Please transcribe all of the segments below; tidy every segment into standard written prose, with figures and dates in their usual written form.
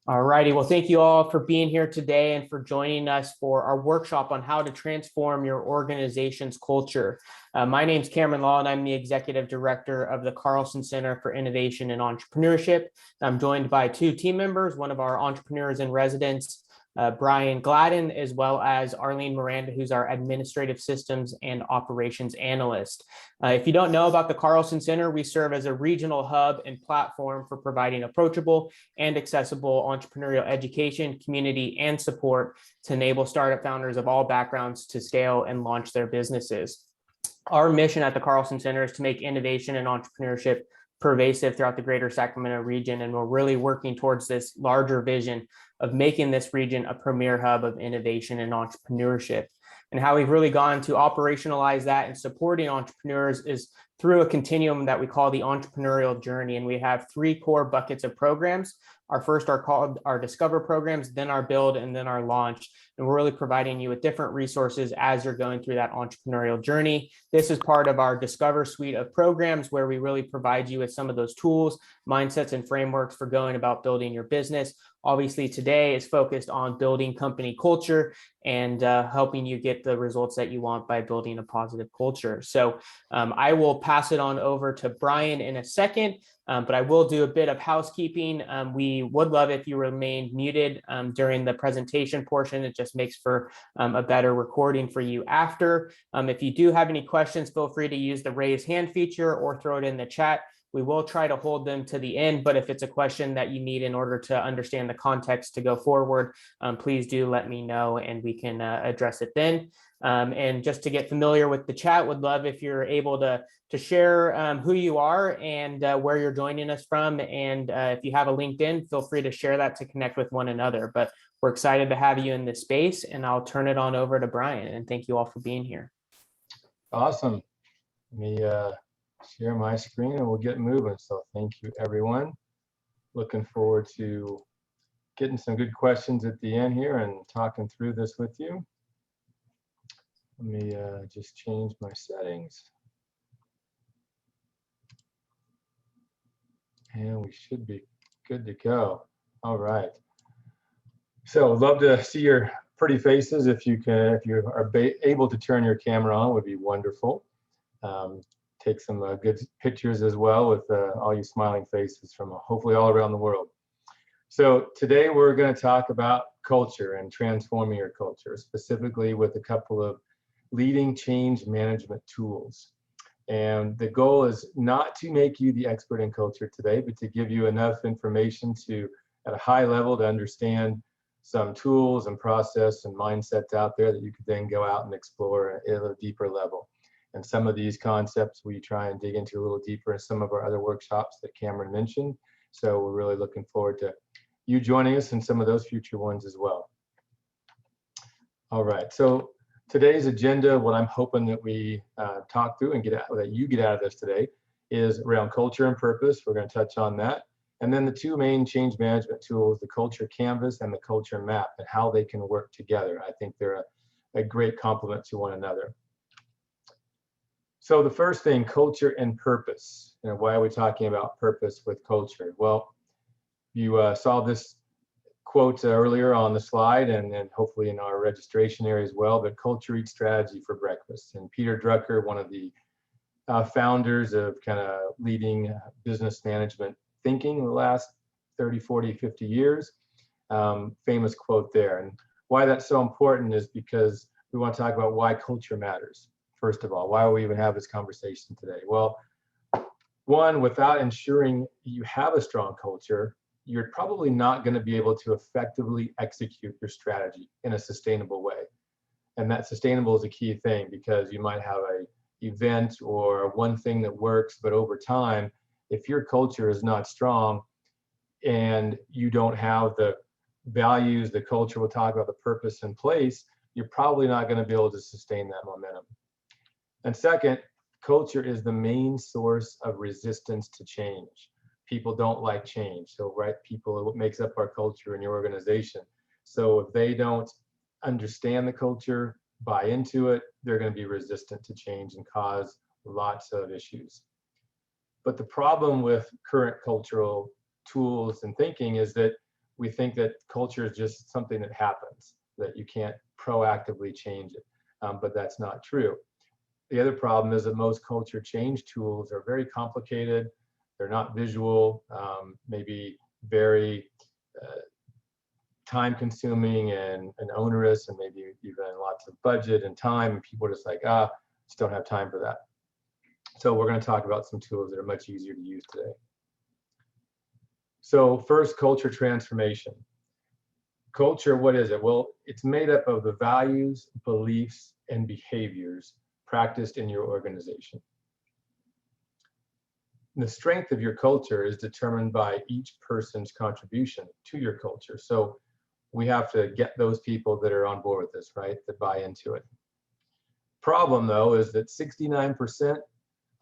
All righty. Well, thank you all for being here today and for joining us for our workshop on how to transform your organization's culture. My name is Cameron Law, and I'm the Executive Director of the Carlson Center for Innovation and Entrepreneurship. I'm joined by two team members, one of our entrepreneurs in residence, Brian Gladden, as well as Arlene Miranda, who's our Administrative Systems and Operations Analyst. If you don't know about the Carlson Center, we serve as a regional hub and platform for providing approachable and accessible entrepreneurial education, community, and support to enable startup founders of all backgrounds to scale and launch their businesses. Our mission at the Carlson Center is to make innovation and entrepreneurship pervasive throughout the greater Sacramento region, and we're really working towards this larger vision of making this region a premier hub of innovation and entrepreneurship. And how we've really gone to operationalize that and supporting entrepreneurs is through a continuum that we call the entrepreneurial journey. And we have three core buckets of programs. Our first are called our Discover programs, then our Build, and then our Launch. And we're really providing you with different resources as you're going through that entrepreneurial journey. This is part of our Discover suite of programs where we really provide you with some of those tools, mindsets, and frameworks for going about building your business. Obviously, today is focused on building company culture and helping you get the results that you want by building a positive culture. So I will pass it on over to Brian in a second, but I will do a bit of housekeeping. We would love if you remained muted during the presentation portion. It just makes for a better recording for you after. If you do have any questions, feel free to use the raise hand feature or throw it in the chat. We will try to hold them to the end, but if it's a question that you need in order to understand the context to go forward, please do let me know and we can address it then. And just to get familiar with the chat, would love if you're able to share who you are and where you're joining us from. And if you have a LinkedIn, feel free to share that to connect with one another. But we're excited to have you in this space, and I'll turn it on over to Brian. And thank you all for being here. Awesome. Let me share my screen and we'll get moving. So thank you, everyone. Looking forward to getting some good questions at the end here and talking through this with you. Let me just change my settings. And we should be good to go. All right. So I'd love to see your pretty faces. If you are able to turn your camera on, would be wonderful. Take some good pictures as well with all you smiling faces from hopefully all around the world. So today we're going to talk about culture and transforming your culture, specifically with a couple of leading change management tools. And the goal is not to make you the expert in culture today, but to give you enough information to, at a high level, to understand some tools and process and mindsets out there that you could then go out and explore at a deeper level. And some of these concepts we try and dig into a little deeper in some of our other workshops that Cameron mentioned. So we're really looking forward to you joining us in some of those future ones as well. All right, so today's agenda, what I'm hoping that we talk through and that you get out of this today is around culture and purpose. We're going to touch on that. And then the two main change management tools, the culture canvas and the culture map, and how they can work together. I think they're a great complement to one another. So the first thing, culture and purpose. Why are we talking about purpose with culture? Well, you saw this quote earlier on the slide and hopefully in our registration area as well, but culture eats strategy for breakfast. And Peter Drucker, one of the founders of kind of leading business management thinking in the last 30, 40, 50 years, famous quote there. And why that's so important is because we want to talk about why culture matters. First of all, why we even have this conversation today? Well, one, without ensuring you have a strong culture, you're probably not going to be able to effectively execute your strategy in a sustainable way. And that sustainable is a key thing, because you might have an event or one thing that works, but over time, if your culture is not strong and you don't have the values, the culture, we'll talk about the purpose in place, you're probably not going to be able to sustain that momentum. And second, culture is the main source of resistance to change. People don't like change. So, right, people, what makes up our culture in your organization. So if they don't understand the culture, buy into it, they're going to be resistant to change and cause lots of issues. But the problem with current cultural tools and thinking is that we think that culture is just something that happens, that you can't proactively change it. But that's not true. The other problem is that most culture change tools are very complicated. They're not visual, maybe very time consuming and onerous, and maybe even lots of budget and time. And people are just like, just don't have time for that. So we're going to talk about some tools that are much easier to use today. So first, culture transformation. Culture, what is it? Well, it's made up of the values, beliefs, and behaviors practiced in your organization. The strength of your culture is determined by each person's contribution to your culture. So we have to get those people that are on board with this, right, that buy into it. Problem, though, is that 69%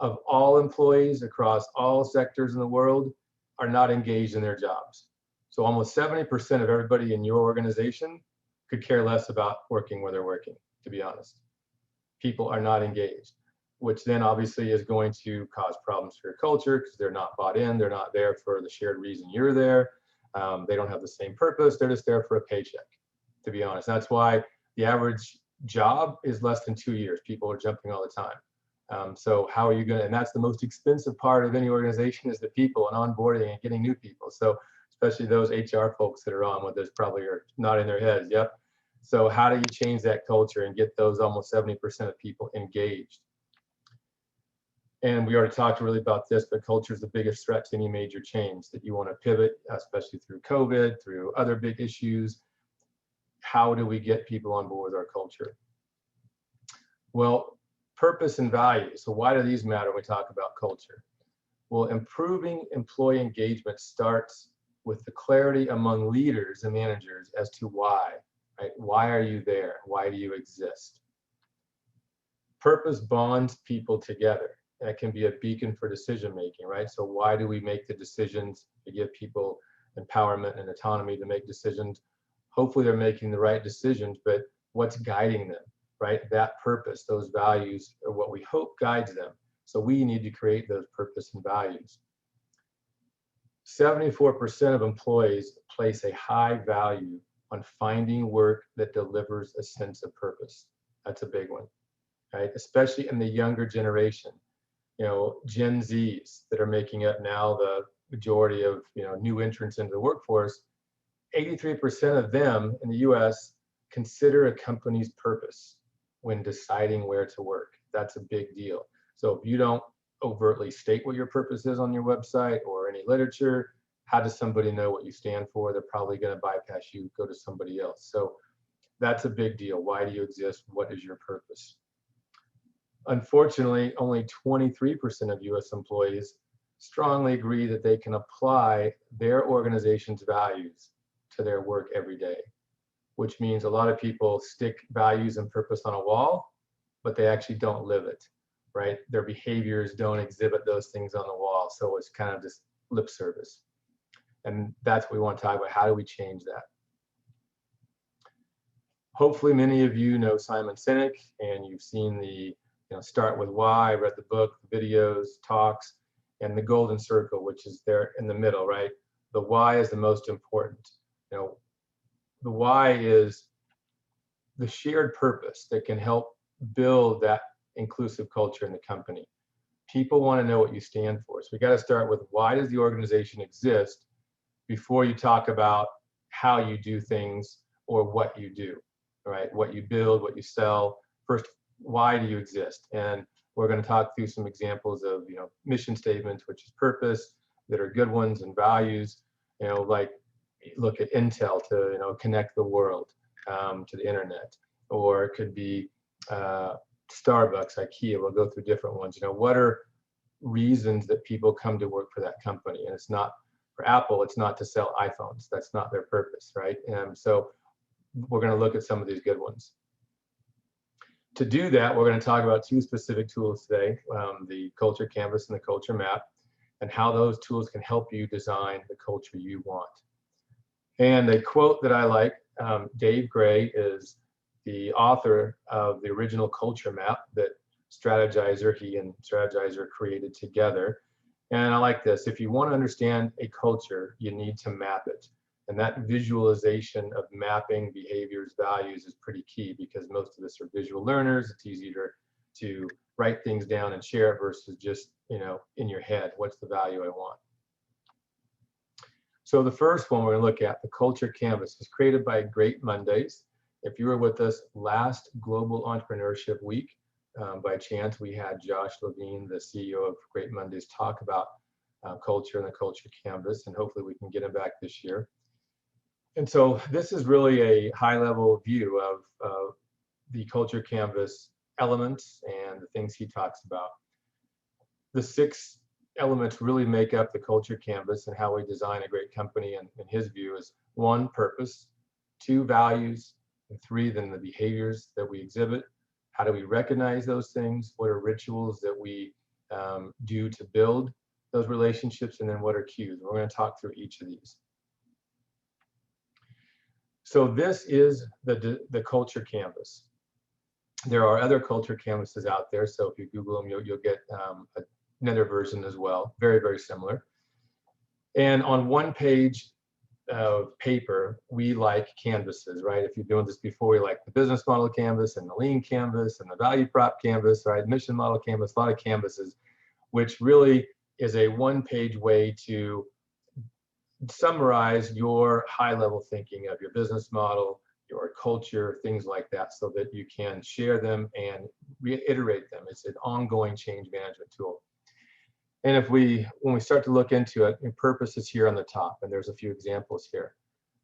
of all employees across all sectors in the world are not engaged in their jobs. So almost 70% of everybody in your organization could care less about working where they're working, to be honest. People are not engaged, which then obviously is going to cause problems for your culture because they're not bought in, they're not there for the shared reason you're there. They don't have the same purpose, they're just there for a paycheck, to be honest. That's why the average job is less than 2 years. People are jumping all the time. So how are you going to, and that's the most expensive part of any organization is the people and onboarding and getting new people. So especially those HR folks that are on with this probably are nodding their heads, yep. So how do you change that culture and get those almost 70% of people engaged? And we already talked really about this, but culture is the biggest threat to any major change that you want to pivot, especially through COVID, through other big issues. How do we get people on board with our culture? Well, purpose and value. So why do these matter when we talk about culture? Well, improving employee engagement starts with the clarity among leaders and managers as to why, right? Why are you there? Why do you exist? Purpose bonds people together. That can be a beacon for decision making, right? So why do we make the decisions to give people empowerment and autonomy to make decisions? Hopefully they're making the right decisions, but what's guiding them, right? That purpose, those values are what we hope guides them. So we need to create those purpose and values. 74% of employees place a high value on finding work that delivers a sense of purpose. That's a big one, right? Especially in the younger generation. You know, Gen Zs that are making up now the majority of, you know, new entrants into the workforce, 83% of them in the US consider a company's purpose when deciding where to work. That's a big deal. So if you don't overtly state what your purpose is on your website or any literature, how does somebody know what you stand for? They're probably going to bypass you, go to somebody else. So that's a big deal. Why do you exist? What is your purpose? Unfortunately, only 23% of US employees strongly agree that they can apply their organization's values to their work every day, which means a lot of people stick values and purpose on a wall, but they actually don't live it, right? Their behaviors don't exhibit those things on the wall. So it's kind of just lip service. And that's what we want to talk about. How do we change that? Hopefully many of you know Simon Sinek and you've seen the Start With Why, read the book, the videos, talks, and the golden circle, which is there in the middle, right? The why is the most important. You know, the why is the shared purpose that can help build that inclusive culture in the company. People want to know what you stand for. So we got to start with why does the organization exist before you talk about how you do things or what you do, right? What you build, what you sell. First, why do you exist? And we're going to talk through some examples of, mission statements, which is purpose, that are good ones, and values, like look at Intel to, connect the world to the internet, or it could be Starbucks, IKEA. We'll go through different ones. What are reasons that people come to work for that company? And it's not for Apple, it's not to sell iPhones. That's not their purpose, right? And so we're going to look at some of these good ones. To do that, we're going to talk about two specific tools today, the culture canvas and the culture map, and how those tools can help you design the culture you want. And a quote that I like, Dave Gray is the author of the original culture map that he and Strategizer created together. And I like this: if you want to understand a culture, you need to map it. And that visualization of mapping behaviors, values is pretty key, because most of us are visual learners. It's easier to write things down and share it versus just, in your head, what's the value I want. So the first one we're going to look at, the culture canvas, was created by Great Mondays. If you were with us last Global Entrepreneurship Week, by chance, we had Josh Levine, the CEO of Great Mondays, talk about culture and the culture canvas, and hopefully we can get him back this year. And so this is really a high-level view of the culture canvas elements and the things he talks about. The 6 elements really make up the culture canvas and how we design a great company, and in his view is 1, purpose, 2, values, and 3, then the behaviors that we exhibit. How do we recognize those things? What are rituals that we do to build those relationships? And then what are cues? We're going to talk through each of these. So this is the culture canvas. There are other culture canvases out there, so if you Google them, you'll get another version as well, very, very similar. And on one page of paper, we like canvases, right? If you're doing this before, we like the business model canvas and the lean canvas and the value prop canvas, right? Mission model canvas, a lot of canvases, which really is a one-page way to summarize your high-level thinking of your business model, your culture, things like that, so that you can share them and reiterate them. It's an ongoing change management tool. And when we start to look into it, purpose is here on the top, and there's a few examples here.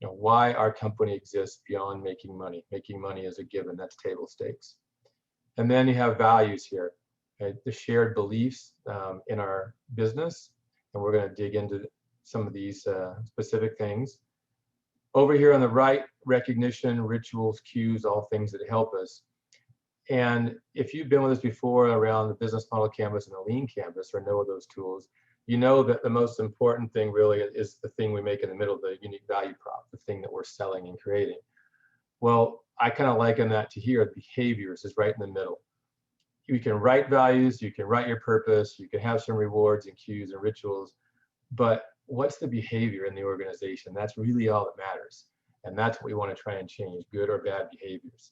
Why our company exists beyond making money. Making money is a given, that's table stakes. And then you have values here, the shared beliefs in our business, and we're going to dig into some of these specific things. Over here on the right, recognition, rituals, cues, all things that help us. And if you've been with us before around the business model canvas and the lean canvas, or know those tools, you know that the most important thing really is the thing we make in the middle, the unique value prop, the thing that we're selling and creating. Well, I kind of liken that to here, behaviors is right in the middle. You can write values, you can write your purpose, you can have some rewards and cues and rituals, but what's the behavior in the organization? That's really all that matters. And that's what we want to try and change, good or bad behaviors.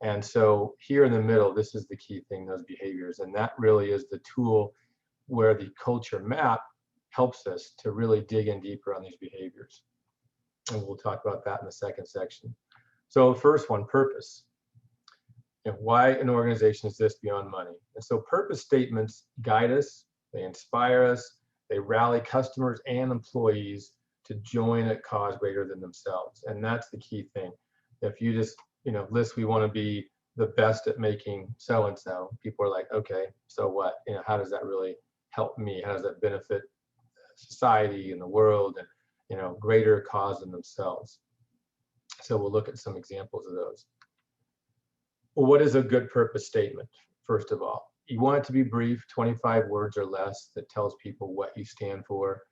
And so here in the middle, this is the key thing, those behaviors. And that really is the tool where the culture map helps us to really dig in deeper on these behaviors. And we'll talk about that in the second section. So first one, purpose. And why an organization exists beyond money. And so purpose statements guide us, they inspire us, they rally customers and employees to join a cause greater than themselves. And that's the key thing. If you just list, we want to be the best at making so-and-so, people are like, okay, so what? How does that really help me? How does that benefit society and the world and, greater cause than themselves? So we'll look at some examples of those. Well, what is a good purpose statement? First of all, you want it to be brief, 25 words or less, that tells people what you stand for.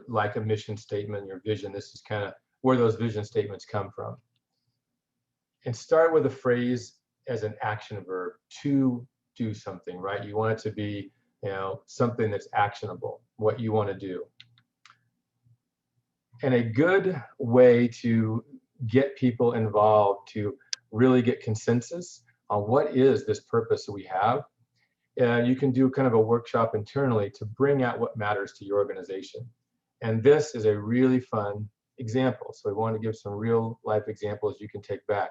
Like a mission statement, your vision, this is kind of where those vision statements come from. And start with a phrase as an action verb, to do something, right? You want it to be, something that's actionable, what you want to do. And a good way to get people involved, to really get consensus on what is this purpose that we have, you can do kind of a workshop internally to bring out what matters to your organization. And this is a really fun example. So we want to give some real life examples you can take back.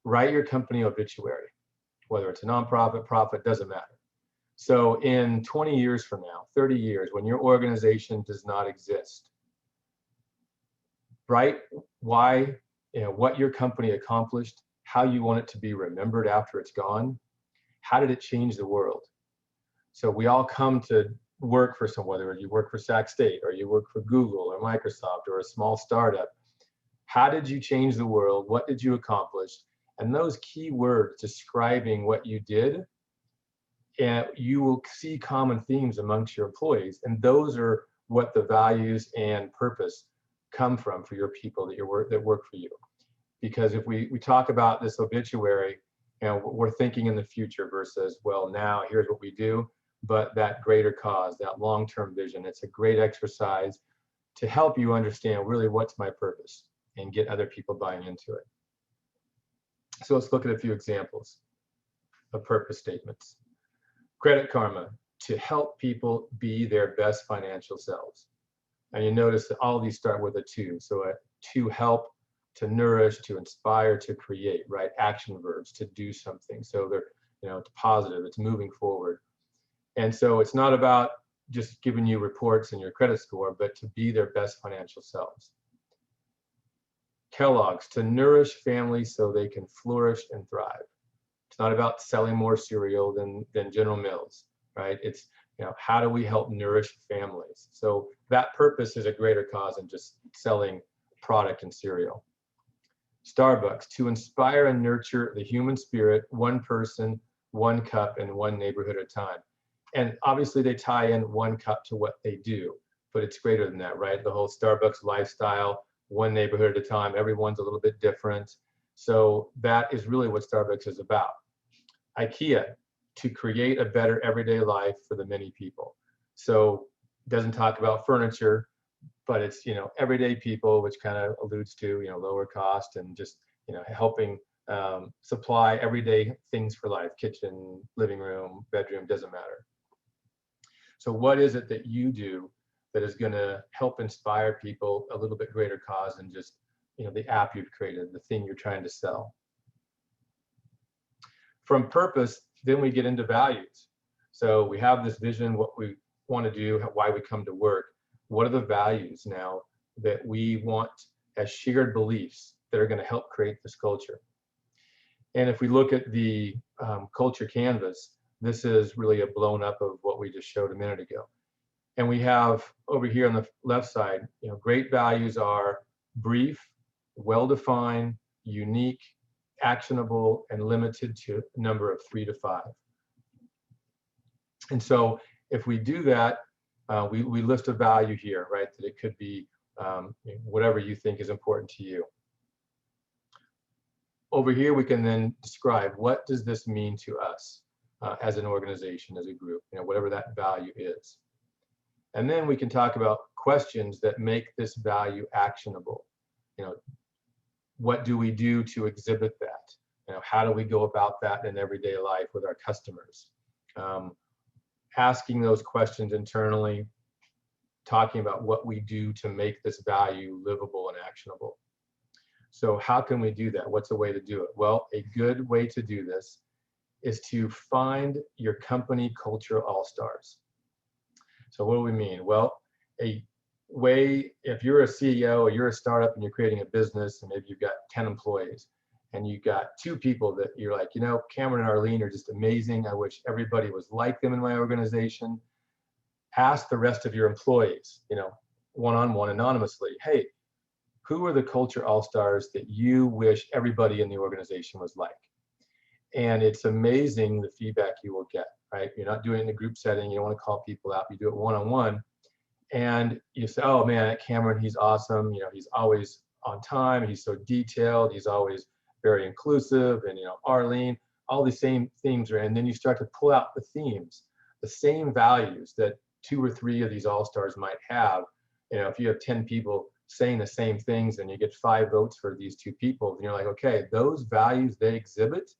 Write your company obituary, whether it's a nonprofit, profit, doesn't matter. So in 20 years from now, 30 years, when your organization does not exist, write why, what your company accomplished, how you want it to be remembered after it's gone, how did it change the world? So we all come to work for someone, whether you work for Sac State or you work for Google or Microsoft or a small startup. How did you change the world? What did you accomplish? And those key words describing what you did, and you will see common themes amongst your employees. And those are what the values and purpose come from for your people that work for you. Because if we talk about this obituary, we're thinking in the future versus, well, now here's what we do, but that greater cause, that long-term vision, it's a great exercise to help you understand really what's my purpose and get other people buying into it. So let's look at a few examples of purpose statements. Credit Karma, to help people be their best financial selves. And you notice that all these start with a to. So to help, to nourish, to inspire, to create, right? Action verbs, to do something. So they're, it's positive, it's moving forward. And so it's not about just giving you reports and your credit score, but to be their best financial selves. Kellogg's, to nourish families so they can flourish and thrive. It's not about selling more cereal than General Mills, right? It's, how do we help nourish families? So that purpose is a greater cause than just selling product and cereal. Starbucks, to inspire and nurture the human spirit, one person, one cup, and one neighborhood at a time. And obviously they tie in one cup to what they do, but it's greater than that, right? The whole Starbucks lifestyle, one neighborhood at a time, everyone's a little bit different. So that is really what Starbucks is about. IKEA, to create a better everyday life for the many people. So it doesn't talk about furniture, but it's, everyday people, which kind of alludes to, lower cost and just, helping supply everyday things for life, kitchen, living room, bedroom, doesn't matter. So what is it that you do that is going to help inspire people a little bit greater cause than just, the app you've created, the thing you're trying to sell? From purpose, then we get into values. So we have this vision, what we want to do, why we come to work. What are the values now that we want as shared beliefs that are going to help create this culture? And if we look at the culture canvas, this is really a blown up of what we just showed a minute ago. And we have over here on the left side, great values are brief, well-defined, unique, actionable, and limited to a number of 3 to 5. And so if we do that, we list a value here, right? That it could be whatever you think is important to you. Over here, we can then describe what does this mean to us as an organization, as a group, whatever that value is. And then we can talk about questions that make this value actionable. What do we do to exhibit that? How do we go about that in everyday life with our customers? Asking those questions internally, talking about what we do to make this value livable and actionable. So how can we do that? What's a way to do it? Well, a good way to do this is to find your company culture all-stars. So what do we mean? Well, a way, if you're a CEO or you're a startup and you're creating a business and maybe you've got 10 employees and you've got 2 people that you're like, Cameron and Arlene are just amazing. I wish everybody was like them in my organization. Ask the rest of your employees, one-on-one anonymously, hey, who are the culture all-stars that you wish everybody in the organization was like? And it's amazing the feedback you will get, right? You're not doing it in a group setting. You don't want to call people out. You do it one-on-one. And you say, oh man, Cameron, he's awesome. He's always on time. He's so detailed. He's always very inclusive. And, Arlene, all the same themes are, and then you start to pull out the themes, the same values that 2 or 3 of these all-stars might have. If you have 10 people saying the same things and you get 5 votes for these 2 people, and you're like, okay, those values they exhibit,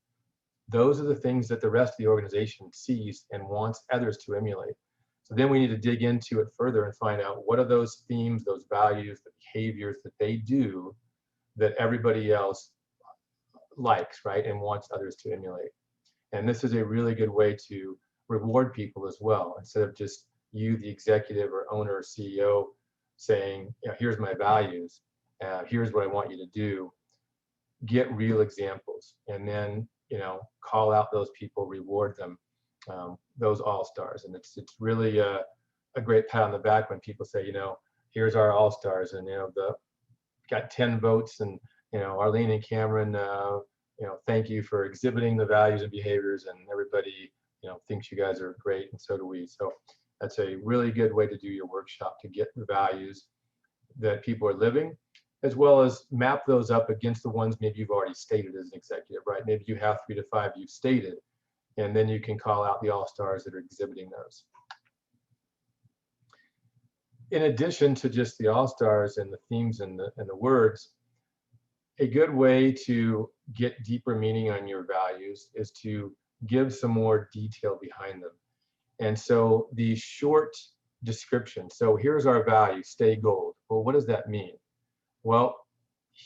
those are the things that the rest of the organization sees and wants others to emulate. So then we need to dig into it further and find out what are those themes, those values, the behaviors that they do that everybody else likes, right, and wants others to emulate. And this is a really good way to reward people as well, instead of just you, the executive or owner or CEO, saying, here's my values, here's what I want you to do. Get real examples, and then call out those people, reward them, those all-stars. And it's really a great pat on the back when people say, here's our all-stars, and got 10 votes, and Arlene and Cameron, thank you for exhibiting the values and behaviors, and everybody thinks you guys are great, and so do we. So that's a really good way to do your workshop, to get the values that people are living, as well as map those up against the ones maybe you've already stated as an executive, right? Maybe you have 3 to 5 you've stated, and then you can call out the all-stars that are exhibiting those. in addition to just the all-stars and the themes and the words, a good way to get deeper meaning on your values is to give some more detail behind them. And so the short description, so here's our value, stay gold. Well, what does that mean? Well,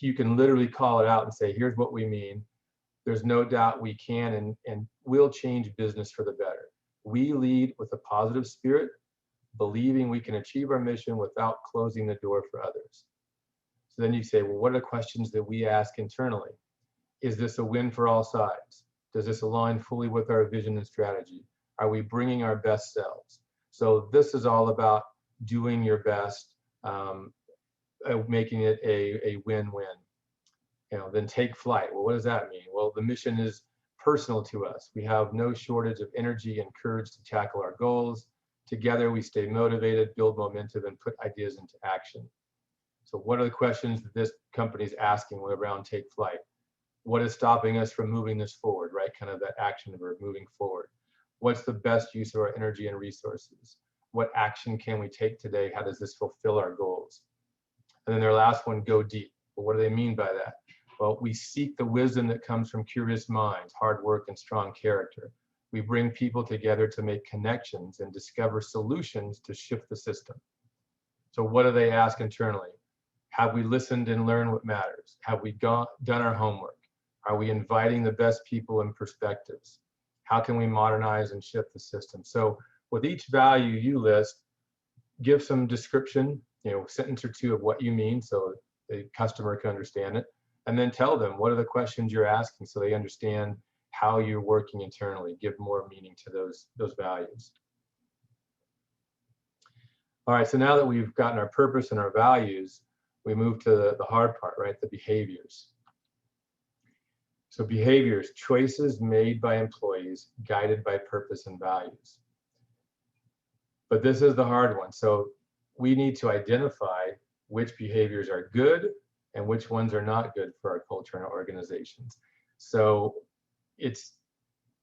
you can literally call it out and say, here's what we mean. There's no doubt we can and will change business for the better. We lead with a positive spirit, believing we can achieve our mission without closing the door for others. So then you say, well, what are the questions that we ask internally? Is this a win for all sides? Does this align fully with our vision and strategy? Are we bringing our best selves? So this is all about doing your best, making it a win-win. Then take flight. Well, what does that mean? Well, the mission is personal to us. We have no shortage of energy and courage to tackle our goals. Together, we stay motivated, build momentum, and put ideas into action. So what are the questions that this company is asking around take flight? What is stopping us from moving this forward, right? Kind of that action verb, moving forward. What's the best use of our energy and resources? What action can we take today? How does this fulfill our goals? And then their last one, go deep. Well, what do they mean by that? Well, we seek the wisdom that comes from curious minds, hard work, and strong character. We bring people together to make connections and discover solutions to shift the system. So what do they ask internally? Have we listened and learned what matters? Have we done our homework? Are we inviting the best people and perspectives? How can we modernize and shift the system? So with each value you list, give some description, sentence or two of what you mean so the customer can understand it. And then tell them what are the questions you're asking so they understand how you're working internally. Give more meaning to those values. All right, so now that we've gotten our purpose and our values, we move to the hard part, right? The behaviors. So behaviors, choices made by employees, guided by purpose and values. But this is the hard one. So we need to identify which behaviors are good and which ones are not good for our culture and our organizations. So it's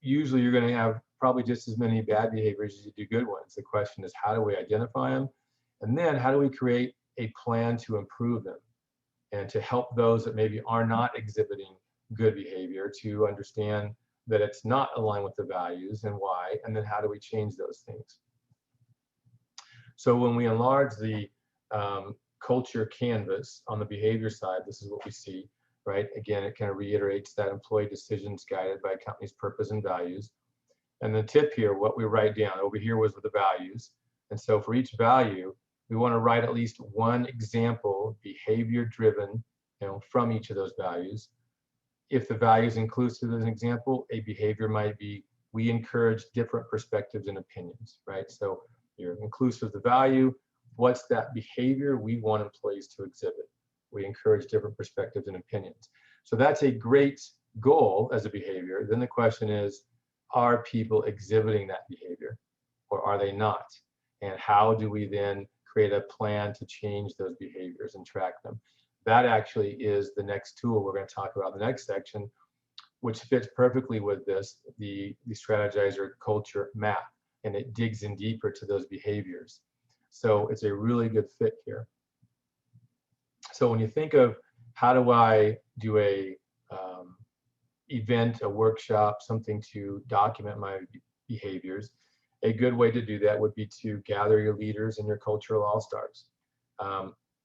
usually you're going to have probably just as many bad behaviors as you do good ones. The question is, how do we identify them? And then how do we create a plan to improve them and to help those that maybe are not exhibiting good behavior to understand that it's not aligned with the values and why, and then how do we change those things? So when we enlarge the culture canvas on the behavior side, this is what we see, right? Again, it kind of reiterates that employee decisions guided by a company's purpose and values. And the tip here, what we write down over here was with the values. And so for each value, we want to write at least one example, behavior driven, from each of those values. If the value is inclusive as an example, a behavior might be, we encourage different perspectives and opinions, right? So you're inclusive of the value. What's that behavior we want employees to exhibit? We encourage different perspectives and opinions. So that's a great goal as a behavior. Then the question is, are people exhibiting that behavior or are they not? And how do we then create a plan to change those behaviors and track them? That actually is the next tool we're going to talk about in the next section, which fits perfectly with this, the strategizer culture map, and it digs in deeper to those behaviors. So it's a really good fit here. So when you think of how do I do a event, a workshop, something to document my behaviors, a good way to do that would be to gather your leaders and your cultural all-stars.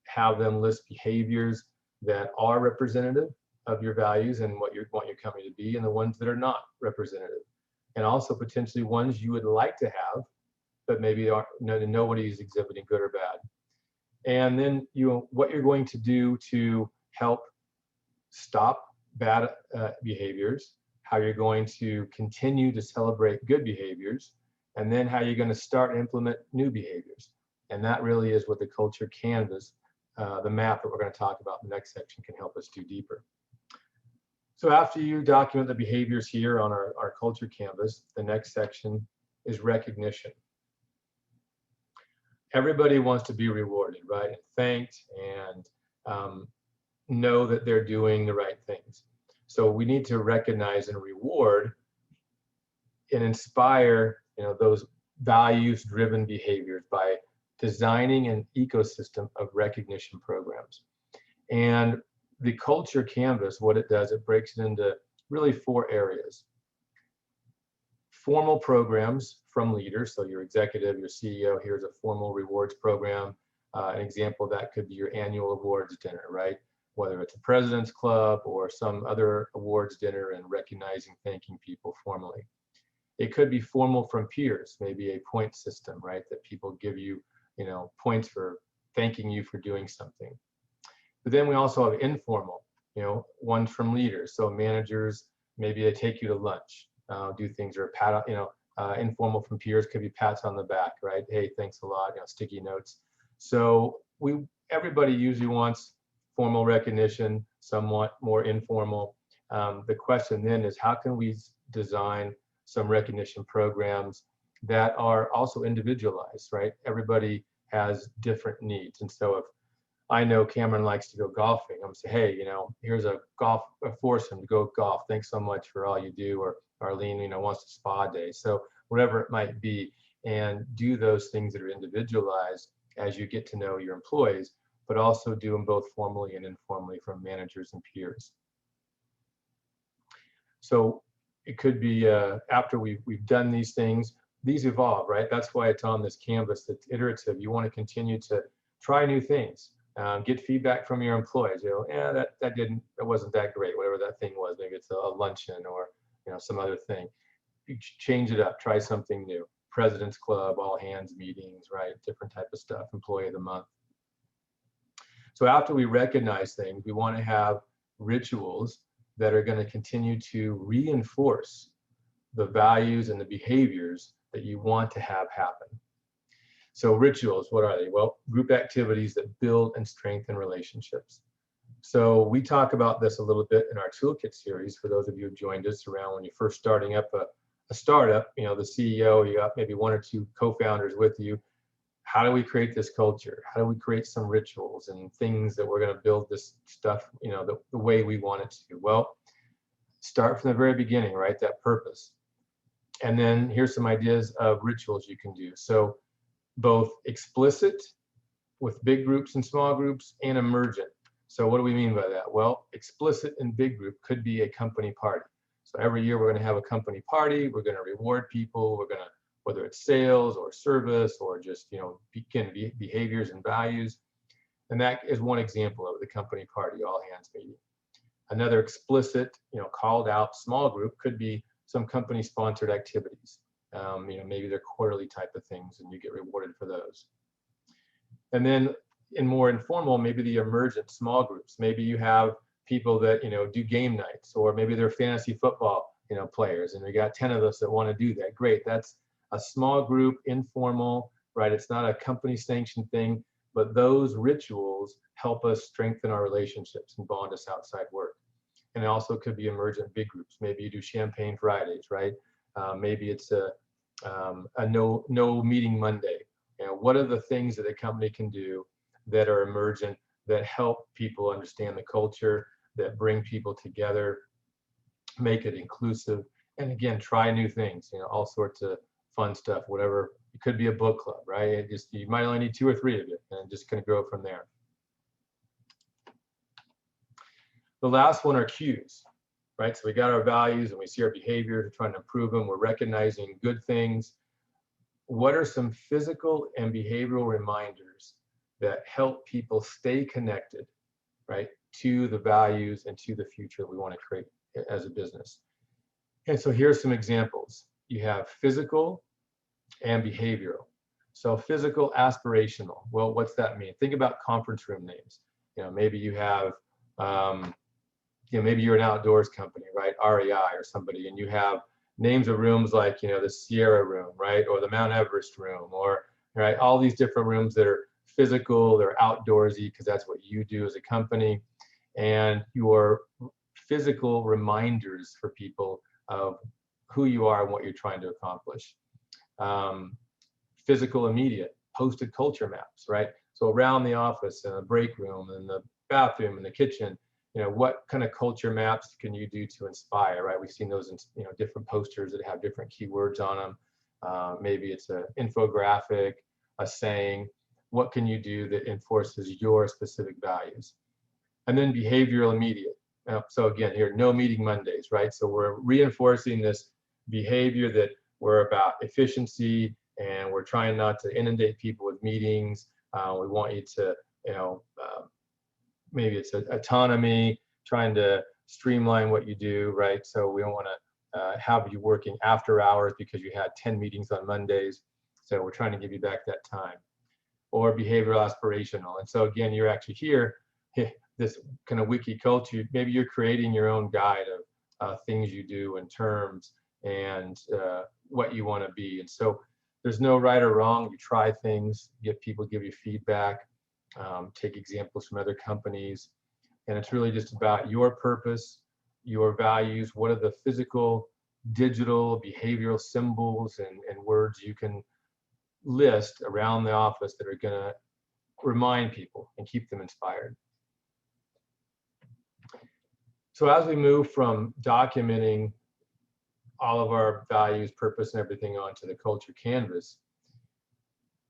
Have them list behaviors that are representative of your values and what you want your company to be, and the ones that are not representative. And also potentially ones you would like to have, but maybe nobody's exhibiting good or bad. And then what you're going to do to help stop bad behaviors, how you're going to continue to celebrate good behaviors, and then how you're going to start and implement new behaviors. And that really is what the culture canvas, the map that we're going to talk about in the next section, can help us do deeper. So after you document the behaviors here on our culture canvas, the next section is recognition. Everybody wants to be rewarded, right? And thanked and know that they're doing the right things. So we need to recognize and reward and inspire, those values-driven behaviors by designing an ecosystem of recognition programs. And the culture canvas, what it does, it breaks it into really 4 areas. Formal programs from leaders, so your executive, your CEO, here's a formal rewards program. An example of that could be your annual awards dinner, right? Whether it's a president's club or some other awards dinner and recognizing, thanking people formally. It could be formal from peers, maybe a point system, right? That people give you, points for thanking you for doing something. But then we also have informal, ones from leaders. So managers, maybe they take you to lunch, do things, or pat, informal from peers could be pats on the back, right? Hey, thanks a lot, sticky notes. So everybody usually wants formal recognition, somewhat more informal. The question then is, how can we design some recognition programs that are also individualized, right? Everybody has different needs. And so if I know Cameron likes to go golfing, I'm gonna say, hey, here's a foursome to go golf. Thanks so much for all you do. Or Arlene, wants a spa day. So whatever it might be, and do those things that are individualized as you get to know your employees, but also do them both formally and informally from managers and peers. So it could be after we've done these things, these evolve, right? That's why it's on this canvas that's iterative. You want to continue to try new things, get feedback from your employees. Yeah, that wasn't that great, whatever that thing was. Maybe it's a luncheon or some other thing. You change it up, try something new. President's Club, all hands meetings, right? Different type of stuff, employee of the month. So after we recognize things, we want to have rituals that are going to continue to reinforce the values and the behaviors that you want to have happen. So rituals, what are they? Well, group activities that build and strengthen relationships. So we talk about this a little bit in our toolkit series for those of you who joined us around when you're first starting up a startup, the CEO, you got maybe 1 or 2 co-founders with you. How do we create this culture? How do we create some rituals and things that we're going to build this stuff, the way we want it to? Well, start from the very beginning, right? That purpose. And then here's some ideas of rituals you can do. So both explicit with big groups and small groups, and emergent. So what do we mean by that? Well, explicit and big group could be a company party. So every year we're going to have a company party. We're going to reward people. We're going to, whether it's sales or service or just, behaviors and values. And that is one example of the company party, all hands meeting. Another explicit, called out small group could be some company sponsored activities. Maybe they're quarterly type of things and you get rewarded for those. And then in more informal, maybe the emergent small groups. Maybe you have people that, do game nights, or maybe they're fantasy football, players, and we got 10 of us that want to do that. Great. That's a small group, informal, right? It's not a company sanctioned thing, but those rituals help us strengthen our relationships and bond us outside work. And it also could be emergent big groups. Maybe you do Champagne Fridays, right? Maybe it's a no meeting Monday. What are the things that a company can do that are emergent, that help people understand the culture, that bring people together, make it inclusive, and again, try new things, all sorts of fun stuff, whatever. It could be a book club, right? You might only need 2 or 3 of it, and just going to grow from there. The last one are cues, right? So we got our values and we see our behaviors, we're trying to improve them, we're recognizing good things. What are some physical and behavioral reminders that help people stay connected, right, to the values and to the future we want to create as a business? And so here's some examples. You have physical and behavioral. So physical, aspirational. Well, what's that mean? Think about conference room names. Maybe you have, maybe you're an outdoors company, right? REI or somebody, and you have names of rooms like, the Sierra room, right? Or the Mount Everest room, or, right? All these different rooms that are physical, they're outdoorsy because that's what you do as a company. And your physical reminders for people of who you are and what you're trying to accomplish. Physical immediate, posted culture maps, right? So around the office, in the break room, in the bathroom, in the kitchen, what kind of culture maps can you do to inspire, right? We've seen those in, different posters that have different keywords on them. Maybe it's an infographic, a saying. what can you do that enforces your specific values? And then behavioral immediate. So again, here, no meeting Mondays, right? So we're reinforcing this behavior that we're about efficiency, and we're trying not to inundate people with meetings. We want you to, maybe it's autonomy, trying to streamline what you do, right? So we don't want to have you working after hours because you had 10 meetings on Mondays. So we're trying to give you back that time. Or behavioral aspirational. And so again, you're actually here, this kind of wiki culture, maybe you're creating your own guide of things you do and terms and what you want to be. And so there's no right or wrong. You try things, get people give you feedback, take examples from other companies. And it's really just about your purpose, your values, what are the physical, digital, behavioral symbols and words you can list around the office that are going to remind people and keep them inspired. So as we move from documenting all of our values, purpose, and everything onto the culture canvas,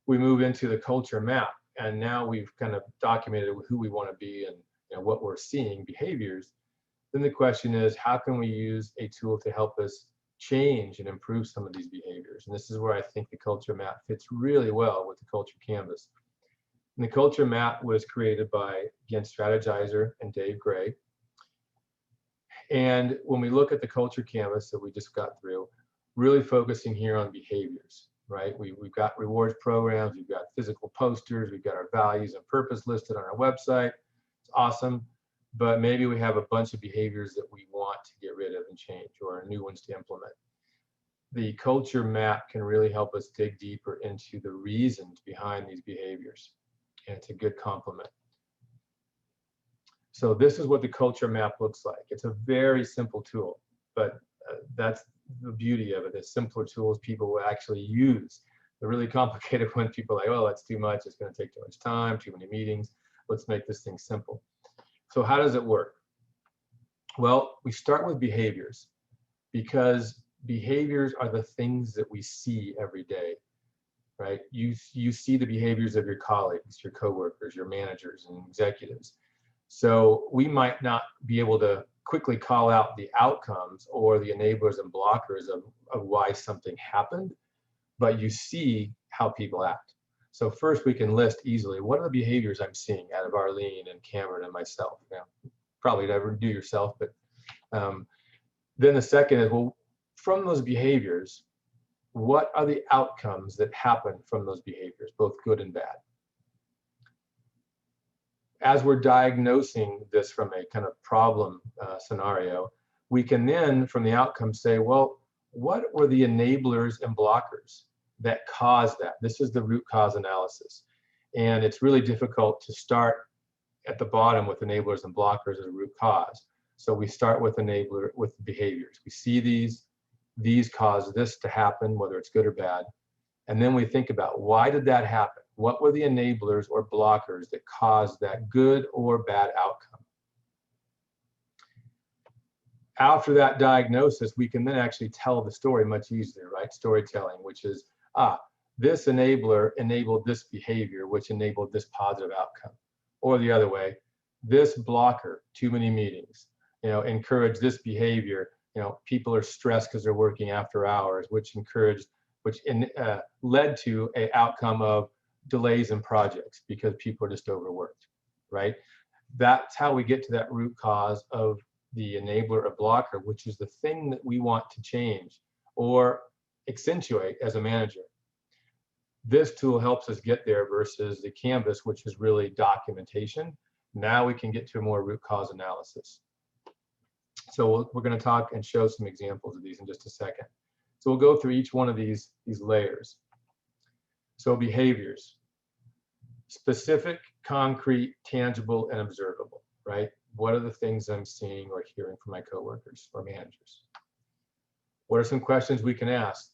we move into the culture map. And now we've kind of documented who we want to be and what we're seeing, behaviors. Then the question is, how can we use a tool to help us change and improve some of these behaviors? And this is where I think the culture map fits really well with the culture canvas. And the culture map was created by, again, Strategizer and Dave Gray. And when we look at the culture canvas that we just got through, really focusing here on behaviors, right? We've got rewards programs, we've got physical posters, we've got our values and purpose listed on our website. It's awesome. But maybe we have a bunch of behaviors that we want to get rid of and change, or new ones to implement. The culture map can really help us dig deeper into the reasons behind these behaviors. And it's a good complement. So this is what the culture map looks like. It's a very simple tool, but that's the beauty of it. The simpler tools people will actually use. The really complicated one, people are like, oh, that's too much. It's going to take too much time, too many meetings. Let's make this thing simple. So how does it work? Well, we start with behaviors, because behaviors are the things that we see every day, right? You see the behaviors of your colleagues, your coworkers, your managers, and executives. So we might not be able to quickly call out the outcomes or the enablers and blockers of why something happened, but you see how people act. So first we can list easily, what are the behaviors I'm seeing out of Arlene and Cameron and myself? Probably never do yourself, but then the second is, well, from those behaviors, what are the outcomes that happen from those behaviors, both good and bad? As we're diagnosing this from a kind of problem scenario, we can then, from the outcome, say, well, what were the enablers and blockers that caused that? This is the root cause analysis. And it's really difficult to start at the bottom with enablers and blockers as a root cause. So we start with with behaviors. We see these cause this to happen, whether it's good or bad. And then we think about, why did that happen? What were the enablers or blockers that caused that good or bad outcome? After that diagnosis, we can then actually tell the story much easier, right? Storytelling, which is, this enabler enabled this behavior, which enabled this positive outcome. Or the other way, this blocker, too many meetings, encouraged this behavior. People are stressed because they're working after hours, which led to an outcome of delays in projects because people are just overworked, right? That's how we get to that root cause of the enabler or blocker, which is the thing that we want to change or accentuate as a manager. This tool helps us get there versus the canvas, which is really documentation. Now we can get to a more root cause analysis. So we're going to talk and show some examples of these in just a second. So we'll go through each one of these layers. So behaviors, specific, concrete, tangible, and observable, right? What are the things I'm seeing or hearing from my coworkers or managers? What are some questions we can ask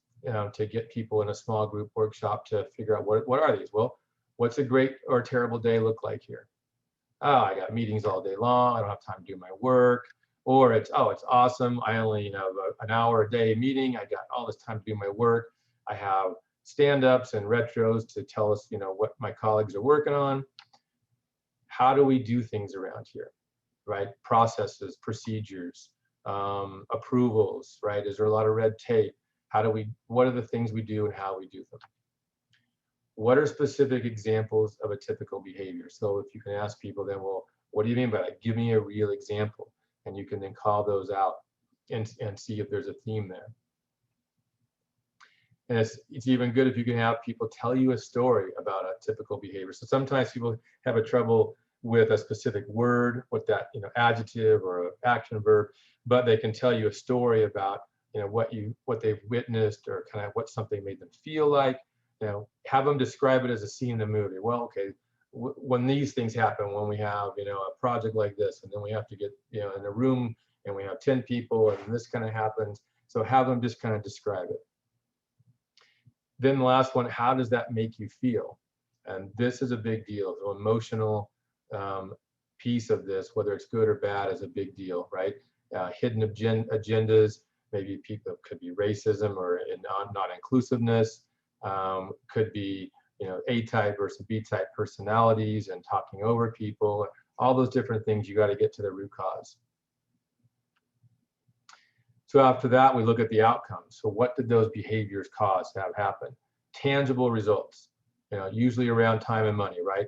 to get people in a small group workshop to figure out what are these? Well, what's a great or terrible day look like here? Oh, I got meetings all day long. I don't have time to do my work. Or it's awesome. I only have an hour a day meeting. I got all this time to do my work. I have stand-ups and retros to tell us, what my colleagues are working on. How do we do things around here, right? Processes, procedures, approvals, right? Is there a lot of red tape? What are the things we do and how we do them? What are specific examples of a typical behavior? So if you can ask people then, well, what do you mean by that? Give me a real example. And you can then call those out and see if there's a theme there. And it's even good if you can have people tell you a story about a typical behavior. So sometimes people have a trouble with a specific word, with that adjective or an action verb, but they can tell you a story about what they've witnessed or kind of what something made them feel like. Have them describe it as a scene in the movie. Well, okay, when these things happen, when we have a project like this, and then we have to get in a room and we have 10 people and this kind of happens. So have them just kind of describe it. Then the last one, how does that make you feel? And this is a big deal. The emotional piece of this, whether it's good or bad, is a big deal, right? Hidden agendas, maybe people could be racism or not inclusiveness, could be A-type versus B-type personalities and talking over people, all those different things. You got to get to the root cause. So after that, we look at the outcomes. So what did those behaviors cause to have happen? Tangible results, usually around time and money, right?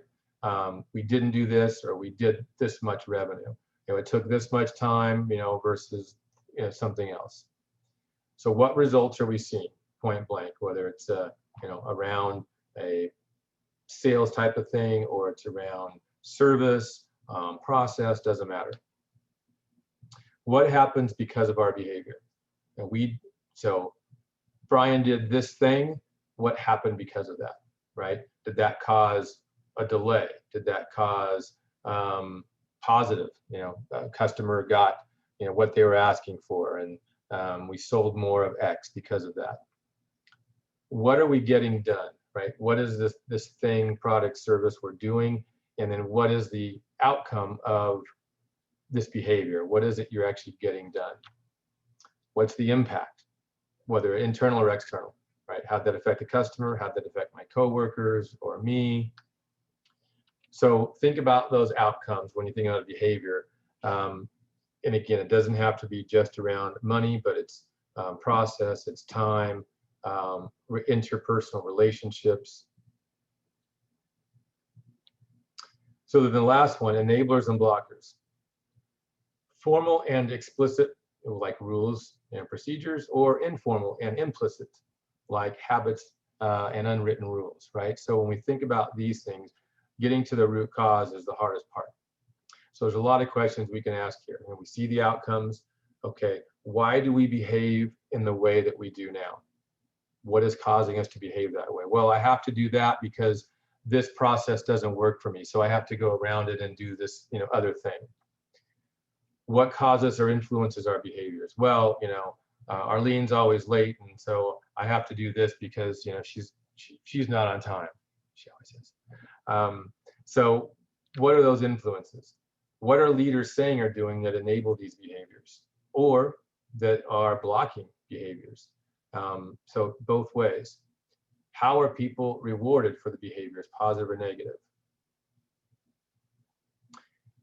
We didn't do this, or we did this much revenue. It took this much time, versus something else. So what results are we seeing, point blank, whether it's around a sales type of thing, or it's around service, process, doesn't matter. What happens because of our behavior? So Brian did this thing. What happened because of that, right? Did that cause a delay? Did that cause positive? A customer got what they were asking for, and we sold more of X because of that. What are we getting done, right? What is this thing, product, service we're doing? And then what is the outcome of this behavior? What is it you're actually getting done? What's the impact, whether internal or external, right? How'd that affect the customer? How'd that affect my coworkers or me? So think about those outcomes when you think about behavior. And again, it doesn't have to be just around money, but it's process, it's time, interpersonal relationships. So then the last one, enablers and blockers. Formal and explicit, like rules and procedures, or informal and implicit, like habits and unwritten rules, right? So when we think about these things, getting to the root cause is the hardest part. So there's a lot of questions we can ask here. When we see the outcomes, okay, why do we behave in the way that we do now? What is causing us to behave that way? Well, I have to do that because this process doesn't work for me, so I have to go around it and do this, other thing. What causes or influences our behaviors? Well, Arlene's always late, and so I have to do this because she's not on time. She always is. So what are those influences? What are leaders saying or doing that enable these behaviors, or that are blocking behaviors? So both ways. How are people rewarded for the behaviors, positive or negative?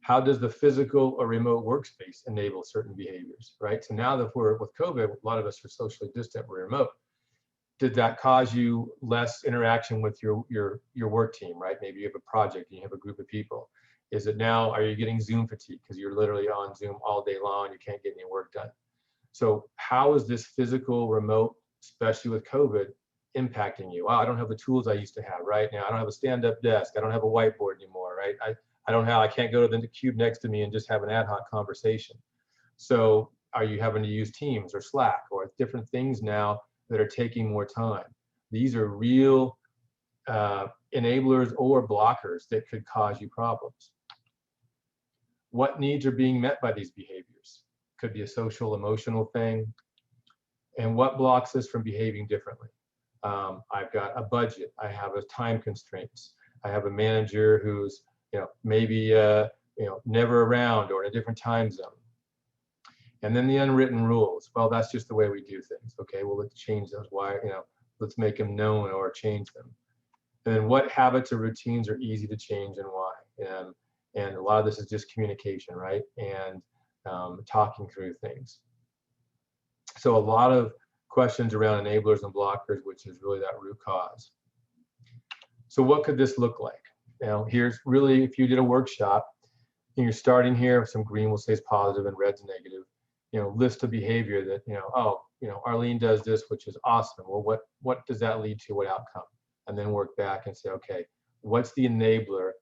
How does the physical or remote workspace enable certain behaviors, right? So now that we're with COVID, a lot of us are socially distant, we're remote. Did that cause you less interaction with your work team, right? Maybe you have a project and you have a group of people. Is it now, are you getting Zoom fatigue because you're literally on Zoom all day long, you can't get any work done? So how is this physical remote, especially with COVID, impacting you? Wow, I don't have the tools I used to have, right? Now I don't have a stand-up desk, I don't have a whiteboard anymore, right? I can't go to the cube next to me and just have an ad hoc conversation. So are you having to use Teams or Slack or different things now that are taking more time? These are real enablers or blockers that could cause you problems. What needs are being met by these behaviors? Could be a social, emotional thing. And what blocks us from behaving differently? I've got a budget, I have a time constraints, I have a manager who's maybe never around or in a different time zone. And then the unwritten rules. Well, that's just the way we do things. Okay, well, let's change those. Why Let's make them known or change them. And then what habits or routines are easy to change and why? And a lot of this is just communication, right? And talking through things. So a lot of questions around enablers and blockers, which is really that root cause. So what could this look like? Now, here's really, if you did a workshop and you're starting here, some green will say is positive and red's negative, list of behavior that, Arlene does this, which is awesome. Well, what does that lead to? What outcome? And then work back and say, okay, what's the enabler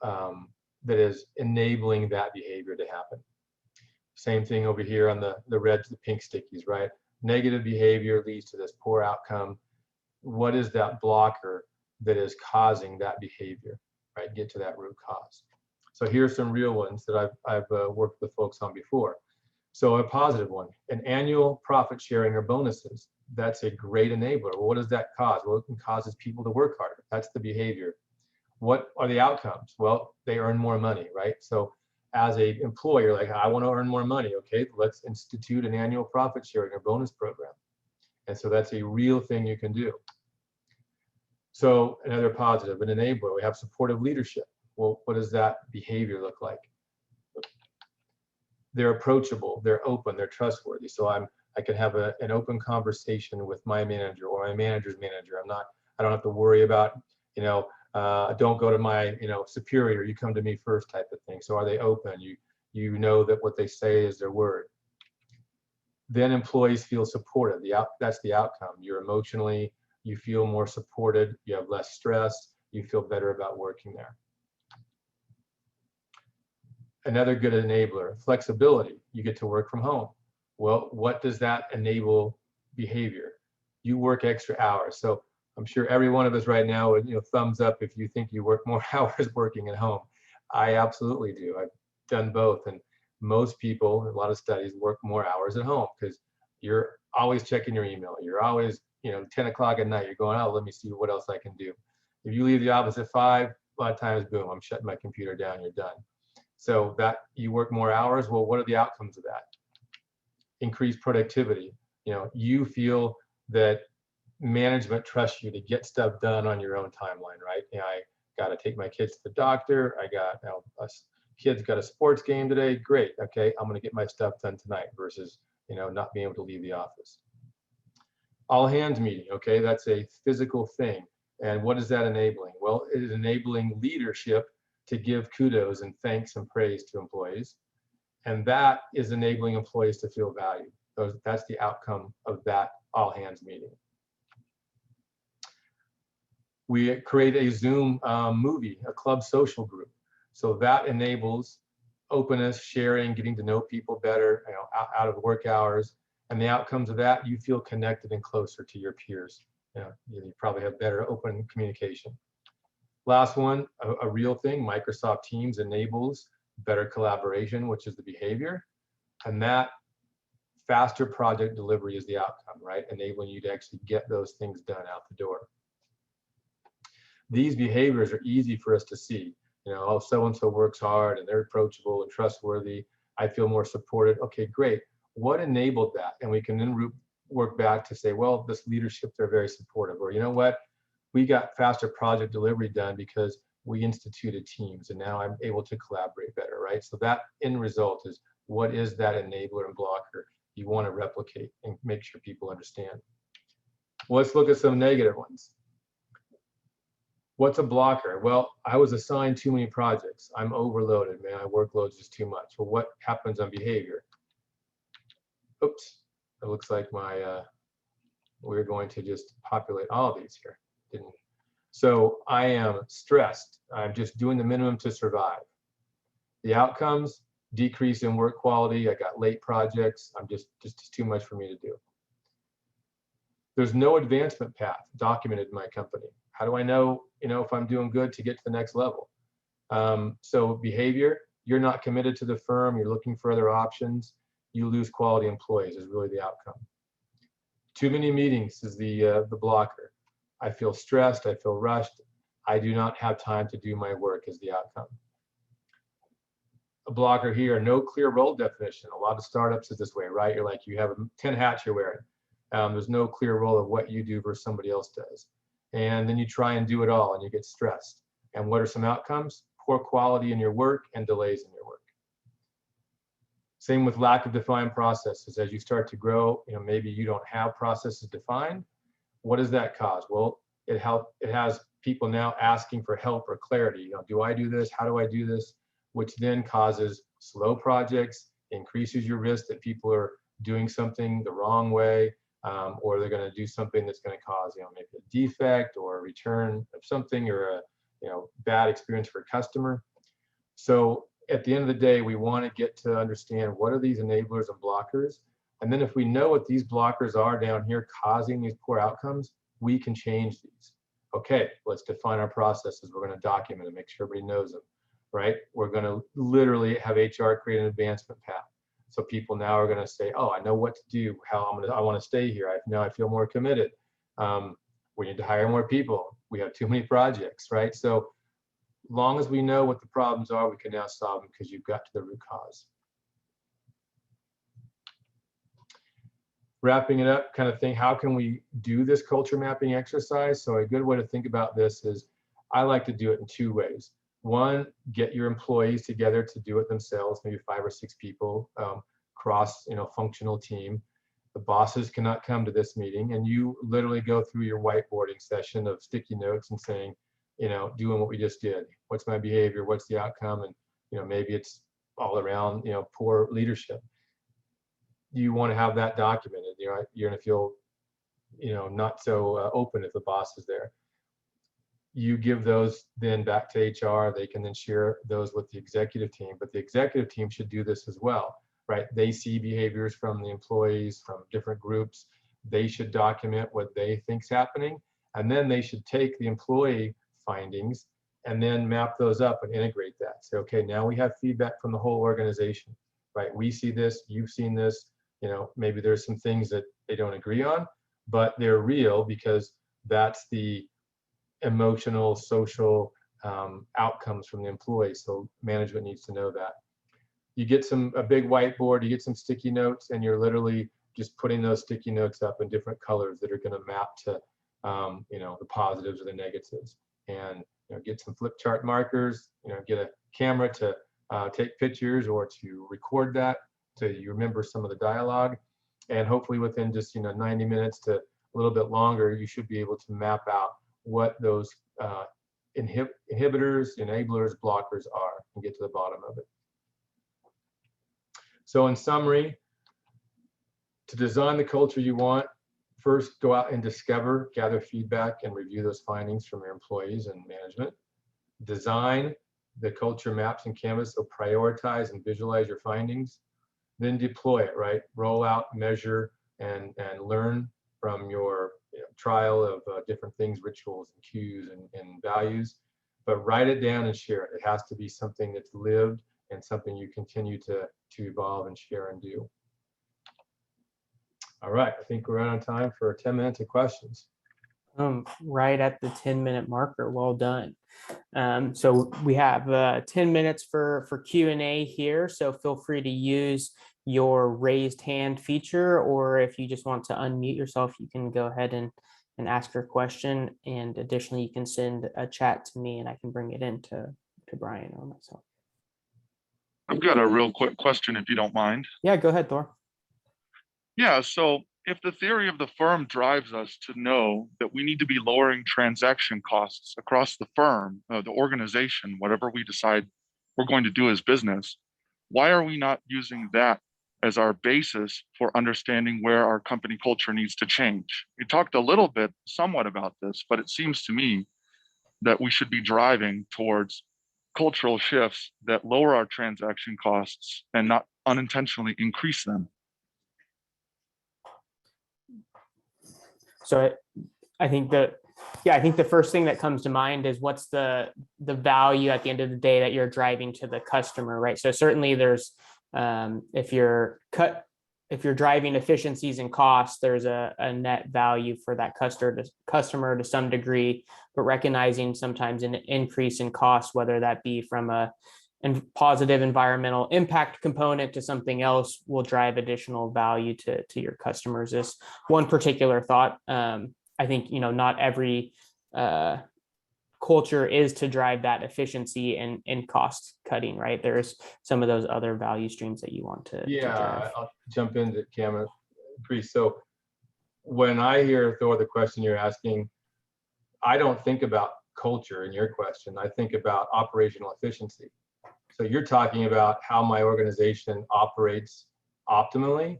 that is enabling that behavior to happen? Same thing over here on the red to the pink stickies, right? Negative behavior leads to this poor outcome. What is that blocker that is causing that behavior, right? Get to that root cause. So here's some real ones that I've worked with folks on before. So a positive one, an annual profit sharing or bonuses. That's a great enabler. Well, what does that cause? Well, it causes people to work harder. That's the behavior. What are the outcomes? Well, they earn more money, right? So as a employer, like, I want to earn more money. Okay, let's institute an annual profit sharing or bonus program. And so that's a real thing you can do. So another positive, an enabler, we have supportive leadership. Well, what does that behavior look like? They're approachable, they're open, they're trustworthy. So I can have an open conversation with my manager or my manager's manager. I don't have to worry about, don't go to my, superior, you come to me first type of thing. So are they open? You know that what they say is their word. Then employees feel supported. That's the outcome. You feel more supported, you have less stress, you feel better about working there. Another good enabler, flexibility. You get to work from home. Well, what does that enable behavior? You work extra hours. So I'm sure every one of us right now would, thumbs up if you think you work more hours working at home. I absolutely do. I've done both. And most people, a lot of studies, work more hours at home because you're always checking your email. You're always, 10 o'clock at night, you're going, oh, let me see what else I can do. If you leave the office at 5, a lot of times, boom, I'm shutting my computer down, you're done. So that you work more hours, well, what are the outcomes of that? Increased productivity. You feel that management trusts you to get stuff done on your own timeline, right? I got to take my kids to the doctor. I got, kids got a sports game today. Great. Okay, I'm going to get my stuff done tonight versus, not being able to leave the office. All hands meeting. Okay, that's a physical thing. And what is that enabling? Well, it is enabling leadership to give kudos and thanks and praise to employees. And that is enabling employees to feel valued. That's the outcome of that all hands meeting. We create a Zoom movie, a club social group. So that enables openness, sharing, getting to know people better, out of work hours. And the outcomes of that, you feel connected and closer to your peers. You probably have better open communication. Last one, a real thing, Microsoft Teams enables better collaboration, which is the behavior. And that faster project delivery is the outcome, right? Enabling you to actually get those things done out the door. These behaviors are easy for us to see. Oh, so-and-so works hard and they're approachable and trustworthy. I feel more supported. Okay, great. What enabled that? And we can then work back to say, well, this leadership, they're very supportive. Or you know what? We got faster project delivery done because we instituted teams and now I'm able to collaborate better, right? So that end result is, what is that enabler and blocker you want to replicate and make sure people understand? Well, let's look at some negative ones. What's a blocker? Well, I was assigned too many projects. I'm overloaded, man. My workload's just too much. Well, what happens on behavior? Oops, it looks like we're going to just populate all of these here. Didn't. So I am stressed. I'm just doing the minimum to survive. The outcomes, decrease in work quality. I got late projects. I'm just too much for me to do. There's no advancement path documented in my company. How do I know, if I'm doing good to get to the next level? So behavior, you're not committed to the firm. You're looking for other options. You lose quality employees is really the outcome. Too many meetings is the blocker. I feel stressed. I feel rushed. I do not have time to do my work is the outcome. A blocker here, no clear role definition. A lot of startups is this way, right? You're like, you have 10 hats you're wearing. There's no clear role of what you do versus somebody else does. And then you try and do it all and you get stressed. And what are some outcomes? Poor quality in your work and delays in your work. Same with lack of defined processes. As you start to grow, maybe you don't have processes defined. What does that cause? Well, it has people now asking for help or clarity. Do I do this? How do I do this? Which then causes slow projects, increases your risk that people are doing something the wrong way, or they're going to do something that's going to cause, maybe a defect or a return of something, or a, bad experience for a customer. So at the end of the day, we want to get to understand what are these enablers and blockers. And then if we know what these blockers are down here causing these poor outcomes, we can change these. Okay, let's define our processes. We're going to document and make sure everybody knows them, right? We're going to literally have HR create an advancement path. So people now are going to say, oh, I know what to do, I want to stay here. Now I feel more committed. We need to hire more people. We have too many projects, right? So long as we know what the problems are, we can now solve them because you've got to the root cause. Wrapping it up, kind of thing, how can we do this culture mapping exercise? So a good way to think about this is, I like to do it in two ways. One, get your employees together to do it themselves, maybe 5 or 6 people, cross, functional team. The bosses cannot come to this meeting, and you literally go through your whiteboarding session of sticky notes and saying, doing what we just did. What's my behavior? What's the outcome? And, maybe it's all around, poor leadership. You want to have that documented. You're going to feel, not so open if the boss is there. You give those then back to HR. They can then share those with the executive team, but the executive team should do this as well, right? They see behaviors from the employees, from different groups. They should document what they think's happening, and then they should take the employee findings and then map those up and integrate that. Say, okay, now we have feedback from the whole organization, right? We see this, you've seen this, maybe there's some things that they don't agree on, but they're real because that's the emotional, social outcomes from the employees. So management needs to know that. You get a big whiteboard, you get some sticky notes, and you're literally just putting those sticky notes up in different colors that are going to map to, the positives or the negatives. And get some flip chart markers. Get a camera to take pictures or to record that so you remember some of the dialogue. And hopefully within just 90 minutes to a little bit longer, you should be able to map out what those inhibitors, enablers, blockers are, and get to the bottom of it. So in summary, to design the culture you want, first go out and discover, gather feedback, and review those findings from your employees and management. Design the culture maps in Canvas, so prioritize and visualize your findings. Then deploy it, right? Roll out, measure, and learn from your trial of different things, rituals and cues and values, but write it down and share it. It has to be something that's lived and something you continue to evolve and share and do. All right, I think we're out of time for 10 minutes of questions. Right at the 10-minute marker. Well done. So we have 10 minutes for Q&A here. So feel free to use your raised hand feature, or if you just want to unmute yourself, you can go ahead and ask your question. And additionally, you can send a chat to me and I can bring it in to Brian or myself. I've got a real quick question, if you don't mind. Yeah, go ahead, Thor. Yeah, so if the theory of the firm drives us to know that we need to be lowering transaction costs across the firm, the organization, whatever we decide we're going to do as business, why are we not using that as our basis for understanding where our company culture needs to change? We talked a little bit, somewhat about this, but it seems to me that we should be driving towards cultural shifts that lower our transaction costs and not unintentionally increase them. So I think the first thing that comes to mind is what's the value at the end of the day that you're driving to the customer, right? So certainly there's if you're driving efficiencies and costs, there's a net value for that customer to some degree, but recognizing sometimes an increase in cost, whether that be from a and positive environmental impact component to something else will drive additional value to your customers. Is one particular thought. I think, not every culture is to drive that efficiency and cost cutting, right? There's some of those other value streams that you want to drive. I'll jump into Cameron. So when I hear, Thor, the question you're asking, I don't think about culture in your question. I think about operational efficiency. So you're talking about how my organization operates optimally,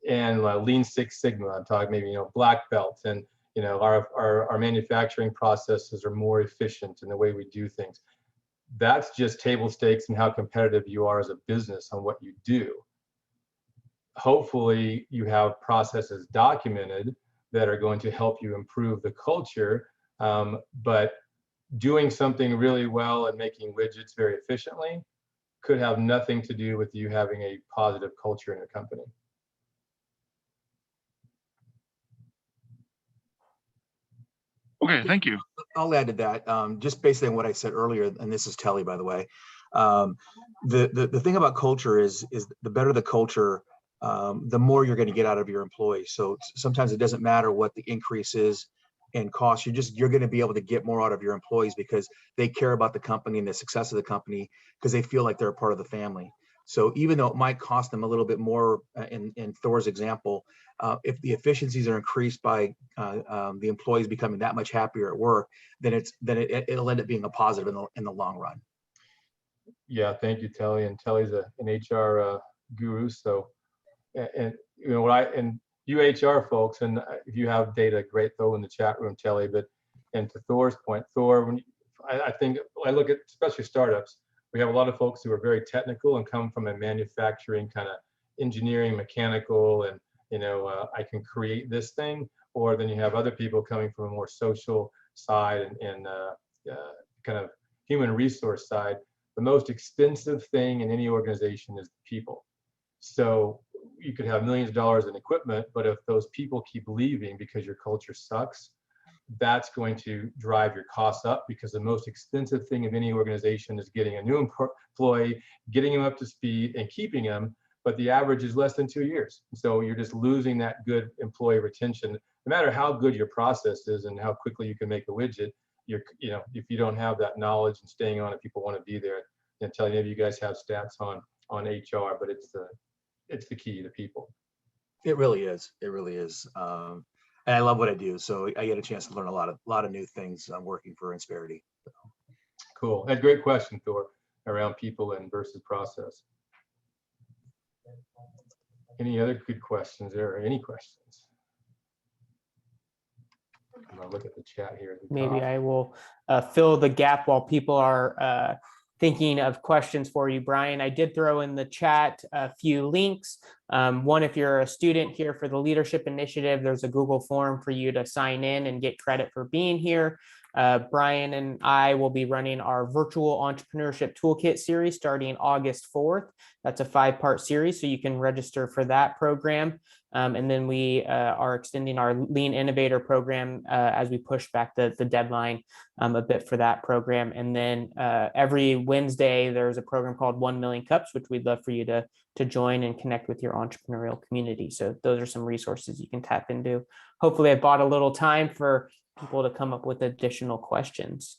and Lean Six Sigma. I'm talking maybe black belt, and our manufacturing processes are more efficient in the way we do things. That's just table stakes and how competitive you are as a business on what you do. Hopefully you have processes documented that are going to help you improve the culture, but doing something really well and making widgets very efficiently could have nothing to do with you having a positive culture in your company. Okay, thank you. I'll add to that, just based on what I said earlier, and this is Telly, by the way. The thing about culture is the better the culture, the more you're going to get out of your employees. So sometimes it doesn't matter what the increase is in cost. You're going to be able to get more out of your employees because they care about the company and the success of the company, because they feel like they're a part of the family. So even though it might cost them a little bit more, in Thor's example, if the efficiencies are increased by the employees becoming that much happier at work, then it'll end up being a positive in the long run. Yeah, thank you, Telly. And Telly's an HR guru. So, and you HR folks, and if you have data, great, throw in the chat room, Telly. But and to Thor's point, Thor, I think I look at especially startups, we have a lot of folks who are very technical and come from a manufacturing kind of engineering, mechanical, and I can create this thing. Or then you have other people coming from a more social side and kind of human resource side. The most expensive thing in any organization is people. So you could have millions of dollars in equipment, but if those people keep leaving because your culture sucks, that's going to drive your costs up, because the most expensive thing of any organization is getting a new employee, getting them up to speed and keeping them, but the average is less than 2 years. So you're just losing that good employee retention. No matter how good your process is and how quickly you can make a widget, if you don't have that knowledge and staying on it, people want to be there. And tell you, maybe you guys have stats on HR, but it's the key to people. It really is. It really is. And I love what I do, so I get a chance to learn a lot of new things working for Insperity. Cool. That's a great question, Thor, around people and versus process. Any other good questions there, or any questions? I'm gonna look at the chat here. Maybe I will fill the gap while people are thinking of questions for you, Brian. I did throw in the chat a few links. One, if you're a student here for the Leadership Initiative, there's a Google form for you to sign in and get credit for being here. Brian and I will be running our virtual entrepreneurship toolkit series starting August 4th. That's a 5-part series, so you can register for that program. And then we are extending our Lean Innovator program as we push back the deadline a bit for that program. And then every Wednesday, there's a program called 1 Million Cups, which we'd love for you to join and connect with your entrepreneurial community. So those are some resources you can tap into. Hopefully I bought a little time for people to come up with additional questions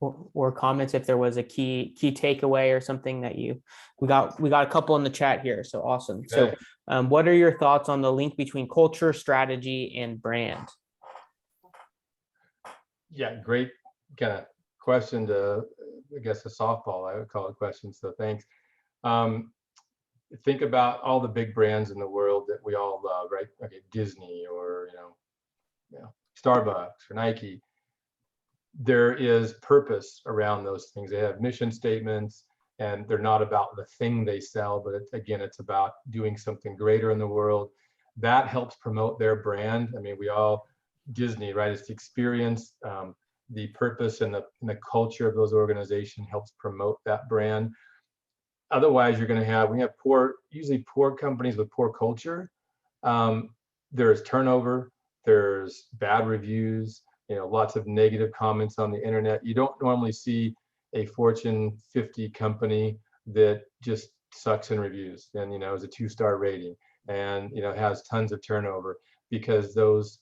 or comments if there was a key takeaway or something that we got a couple in the chat here. So awesome. Okay. So what are your thoughts on the link between culture, strategy, and brand? Yeah, great kind of question to, I guess, a softball, I would call it question. So thanks. Think about all the big brands in the world that we all love, right? Okay, Disney or Starbucks or Nike. There is purpose around those things. They have mission statements, and they're not about the thing they sell, but it's about doing something greater in the world. That helps promote their brand. I mean, Disney, right? It's the experience, the purpose, and the culture of those organizations helps promote that brand. Otherwise, we have usually poor companies with poor culture. There's turnover, there's bad reviews, lots of negative comments on the internet. You don't normally see a Fortune 50 company that just sucks in reviews and, is a 2-star rating and, has tons of turnover, because those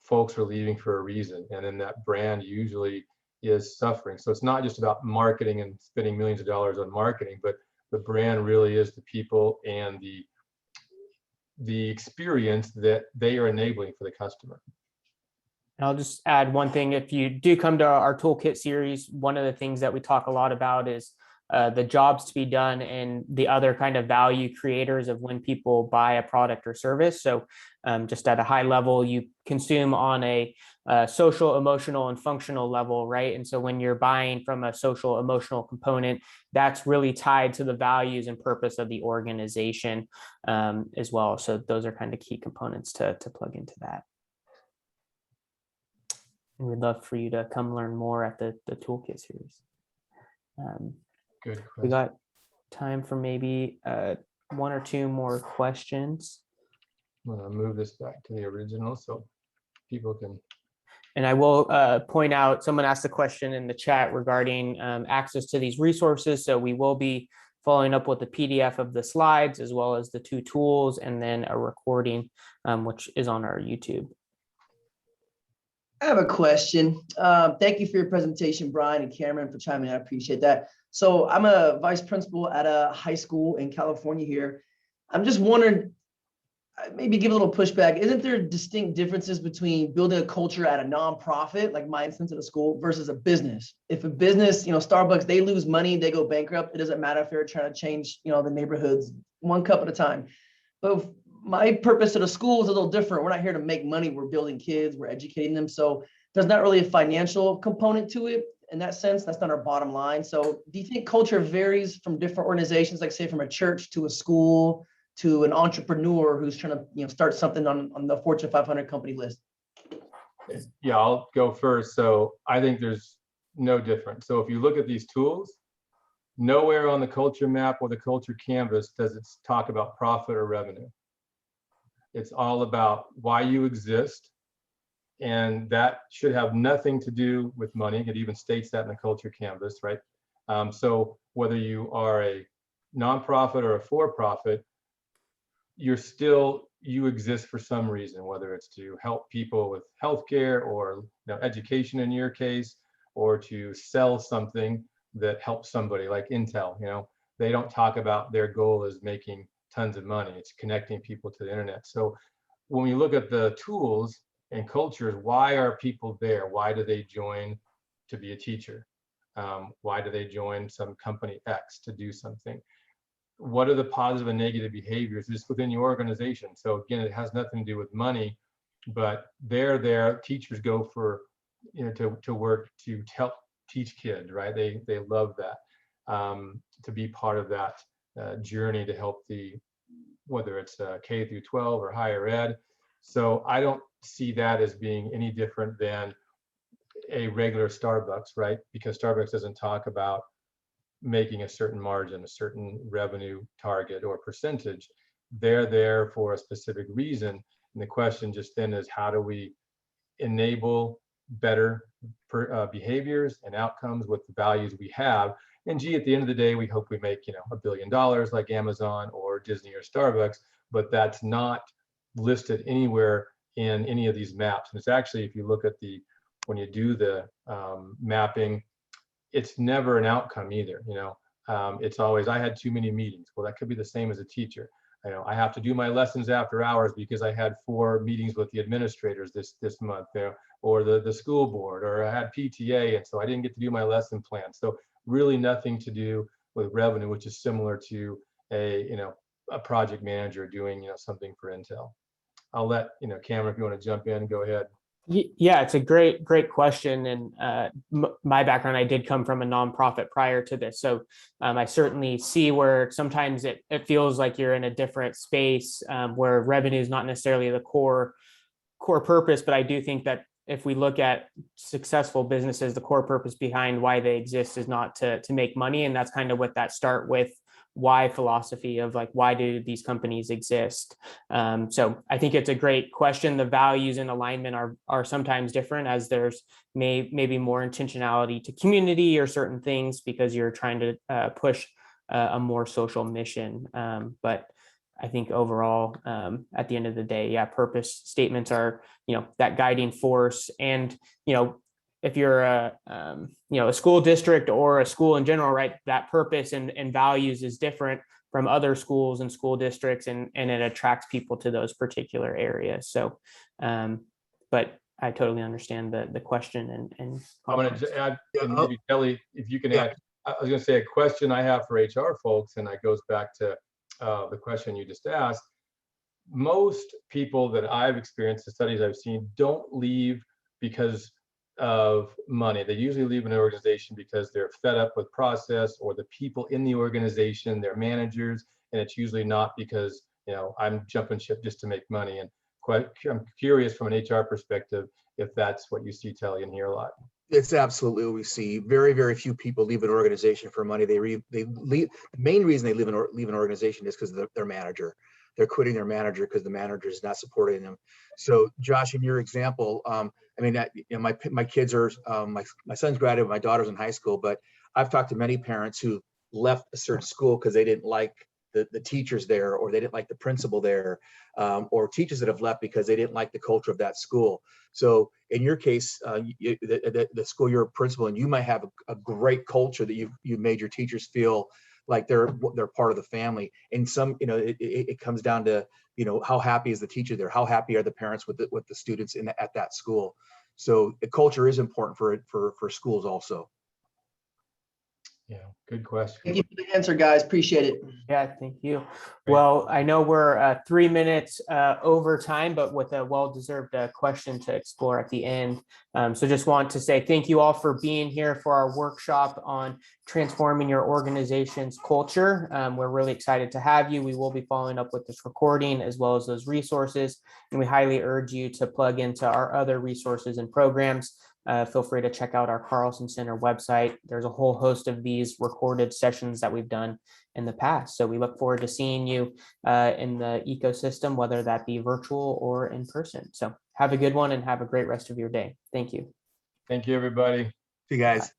folks are leaving for a reason. And then that brand usually is suffering. So it's not just about marketing and spending millions of dollars on marketing, but the brand really is the people and the experience that they are enabling for the customer. I'll just add one thing. If you do come to our toolkit series, one of the things that we talk a lot about is the jobs to be done and the other kind of value creators of when people buy a product or service. So just at a high level, you consume on a social, emotional, and functional level, right? And so when you're buying from a social, emotional component, that's really tied to the values and purpose of the organization as well. So those are kind of key components to plug into that. And we'd love for you to come learn more at the toolkit series. Good question. We got time for maybe 1 or 2 more questions. I'm going to move this back to the original so people can. And I will point out, someone asked a question in the chat regarding access to these resources. So we will be following up with a PDF of the slides, as well as the 2 tools, and then a recording, which is on our YouTube. I have a question. Thank you for your presentation, Brian and Cameron, for chiming in. I appreciate that. So I'm a vice principal at a high school in California here. I'm just wondering, maybe give a little pushback. Isn't there distinct differences between building a culture at a nonprofit, like my instance at a school, versus a business? If a business, Starbucks, they lose money, they go bankrupt, it doesn't matter if they're trying to change, the neighborhoods 1 cup at a time. But if my purpose at a school is a little different. We're not here to make money. We're building kids, we're educating them. So there's not really a financial component to it in that sense. That's not our bottom line. So do you think culture varies from different organizations, like say from a church to a school to an entrepreneur who's trying to start something on the Fortune 500 company list? Yeah, I'll go first. So I think there's no difference. So if you look at these tools, nowhere on the culture map or the culture canvas does it talk about profit or revenue. It's all about why you exist, and that should have nothing to do with money. It even states that in the culture canvas, right? So whether you are a nonprofit or a for-profit, you exist for some reason, whether it's to help people with healthcare or education in your case, or to sell something that helps somebody like Intel. They don't talk about their goal as making tons of money. It's connecting people to the internet. So when we look at the tools and cultures, why are people there? Why do they join to be a teacher? Why do they join some company X to do something? What are the positive and negative behaviors just within your organization? So again, it has nothing to do with money, but they're there. Teachers go for, to work to help teach kids, right? They love that, to be part of that journey to help whether it's K through 12 or higher ed. So I don't see that as being any different than a regular Starbucks, right? Because Starbucks doesn't talk about making a certain margin, a certain revenue target or percentage. They're there for a specific reason. And the question just then is, how do we enable better behaviors and outcomes with the values we have? And gee, at the end of the day, we hope we make, $1 billion like Amazon or Disney or Starbucks, but that's not listed anywhere in any of these maps. And it's actually, if you look at when you do the mapping, it's never an outcome either. It's always, I had too many meetings. Well, that could be the same as a teacher. I have to do my lessons after hours because I had 4 meetings with the administrators this month, or the school board, or I had PTA, and so I didn't get to do my lesson plan. So really nothing to do with revenue, which is similar to a project manager doing something for Intel. I'll let Cameron, if you want to jump in, go ahead. Yeah, it's a great question. And my background, I did come from a nonprofit prior to this. So I certainly see where sometimes it feels like you're in a different space where revenue is not necessarily the core purpose. But I do think that if we look at successful businesses, the core purpose behind why they exist is not to make money. And that's kind of what that start with why philosophy of like, why do these companies exist? So I think it's a great question. The values and alignment are sometimes different, as there's maybe more intentionality to community or certain things because you're trying to push a more social mission. But I think overall, at the end of the day, yeah, purpose statements are, that guiding force. And, if you're a school district or a school in general, right, that purpose and values is different from other schools and school districts, and it attracts people to those particular areas. So, but I totally understand the question and I'm going to add, and Yeah, maybe Kelly, if you can Yeah. add, I was going to say a question I have for HR folks, and that goes back to the question you just asked. Most people that I've experienced, the studies I've seen, don't leave because of money. They usually leave an organization because they're fed up with process or the people in the organization, their managers, and it's usually not because, I'm jumping ship just to make money. And I'm curious from an HR perspective if that's what you see, Telly, and hear a lot. It's absolutely what we see. Very, very few people leave an organization for money. They leave. The main reason they leave an organization is because of their manager. They're quitting their manager because the manager is not supporting them. So, Josh, in your example, my kids are my son's graduated, my daughter's in high school, but I've talked to many parents who left a certain school because they didn't like the teachers there, or they didn't like the principal there, or teachers that have left because they didn't like the culture of that school. So in your case, the school you're a principal in, you might have a great culture that you've made your teachers feel like they're part of the family. And some, it comes down to, how happy is the teacher there? How happy are the parents with the students at that school? So the culture is important for schools also. Yeah, good question. Thank you for the answer, guys. Appreciate it. Yeah, thank you. Well, I know we're 3 minutes over time, but with a well-deserved question to explore at the end. So just want to say thank you all for being here for our workshop on transforming your organization's culture. We're really excited to have you. We will be following up with this recording as well as those resources, and we highly urge you to plug into our other resources and programs. Feel free to check out our Carlson Center website. There's a whole host of these recorded sessions that we've done in the past. So we look forward to seeing you in the ecosystem, whether that be virtual or in person. So have a good one and have a great rest of your day. Thank you. Thank you, everybody. See you guys.